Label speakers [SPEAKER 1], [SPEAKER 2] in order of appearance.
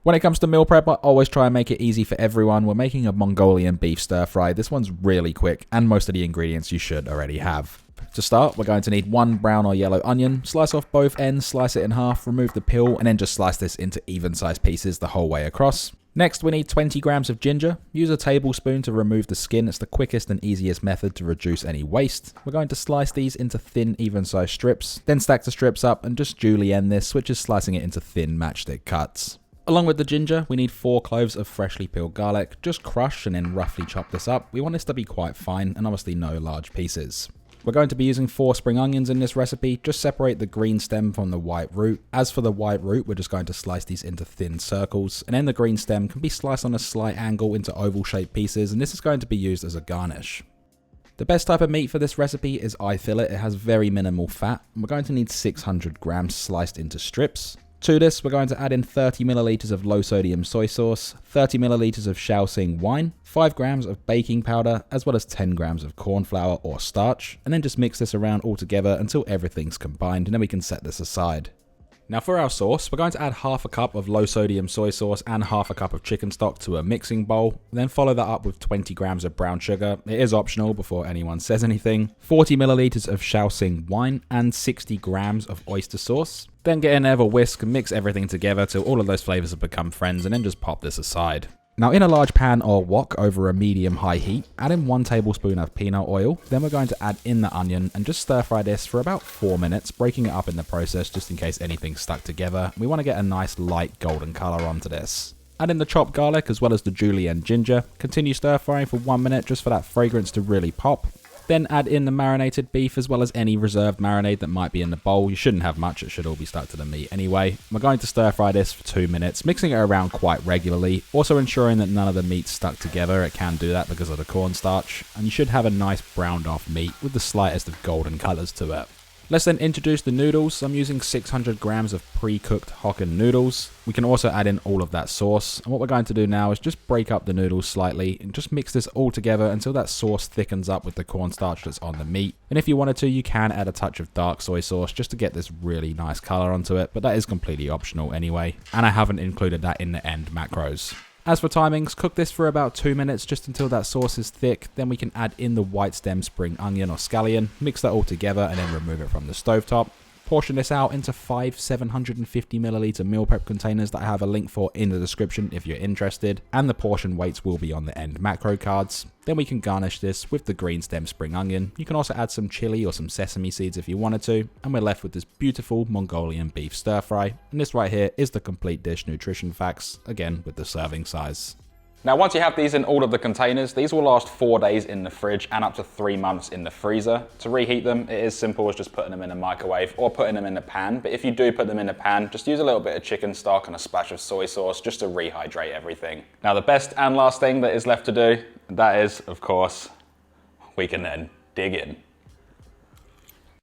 [SPEAKER 1] When it comes to meal prep, I always try and make it easy for everyone. We're making a Mongolian beef stir fry. This one's really quick, and most of the ingredients you should already have. To start, we're going to need 1 brown or yellow onion. Slice off both ends, slice it in half, remove the peel, and then just slice this into even-sized pieces the whole way across. Next, we need 20 grams of ginger. Use a tablespoon to remove the skin. It's the quickest and easiest method to reduce any waste. We're going to slice these into thin, even-sized strips. Then stack the strips up and just julienne this, which is slicing it into thin matchstick cuts. Along with the ginger, we need 4 cloves of freshly peeled garlic. Just crush and then roughly chop this up. We want this to be quite fine and obviously no large pieces. We're going to be using 4 spring onions in this recipe. Just separate the green stem from the white root. As for the white root, we're just going to slice these into thin circles, and then the green stem can be sliced on a slight angle into oval shaped pieces, and this is going to be used as a garnish. The best type of meat for this recipe is eye fillet. It has very minimal fat, and we're going to need 600 grams sliced into strips. To this, we're going to add in 30 milliliters of low sodium soy sauce, 30 milliliters of Shaoxing wine, 5 grams of baking powder, as well as 10 grams of corn flour or starch, and then just mix this around all together until everything's combined, and then we can set this aside. Now for our sauce, we're going to add half a cup of low sodium soy sauce and half a cup of chicken stock to a mixing bowl, then follow that up with 20 grams of brown sugar. It is optional before anyone says anything, 40 milliliters of Shaoxing wine, and 60 grams of oyster sauce. Then get in there with a whisk and mix everything together till all of those flavors have become friends, and then just pop this aside. Now in a large pan or wok over a medium-high heat, add in 1 tablespoon of peanut oil. Then we're going to add in the onion and just stir fry this for about 4 minutes, breaking it up in the process just in case anything's stuck together. We want to get a nice light golden color onto this. Add in the chopped garlic as well as the julienne ginger. Continue stir frying for 1 minute just for that fragrance to really pop. Then add in the marinated beef as well as any reserved marinade that might be in the bowl. You shouldn't have much, it should all be stuck to the meat anyway. We're going to stir fry this for 2 minutes, mixing it around quite regularly, also ensuring that none of the meat's stuck together. It can do that because of the cornstarch, and you should have a nice browned off meat with the slightest of golden colours to it. Let's then introduce the noodles. I'm using 600 grams of pre-cooked Houghton noodles. We can also add in all of that sauce. And what we're going to do now is just break up the noodles slightly and just mix this all together until that sauce thickens up with the cornstarch that's on the meat. And if you wanted to, you can add a touch of dark soy sauce just to get this really nice color onto it, but that is completely optional anyway. And I haven't included that in the end macros. As for timings, cook this for about 2 minutes just until that sauce is thick. Then we can add in the white stem spring onion or scallion, mix that all together and then remove it from the stovetop. Portion this out into 5 750 milliliter meal prep containers that I have a link for in the description if you're interested, and the portion weights will be on the end macro cards. Then we can garnish this with the green stem spring onion. You can also add some chili or some sesame seeds if you wanted to, and we're left with this beautiful Mongolian beef stir fry. And this right here is the complete dish nutrition facts, again with the serving size. Now once you have these in all of the containers, these will last 4 days in the fridge and up to 3 months in the freezer. To reheat them, it is simple as just putting them in a microwave or putting them in a pan, but if you do put them in a pan, just use a little bit of chicken stock and a splash of soy sauce just to rehydrate everything. Now the best and last thing that is left to do, that is, of course, we can then dig in.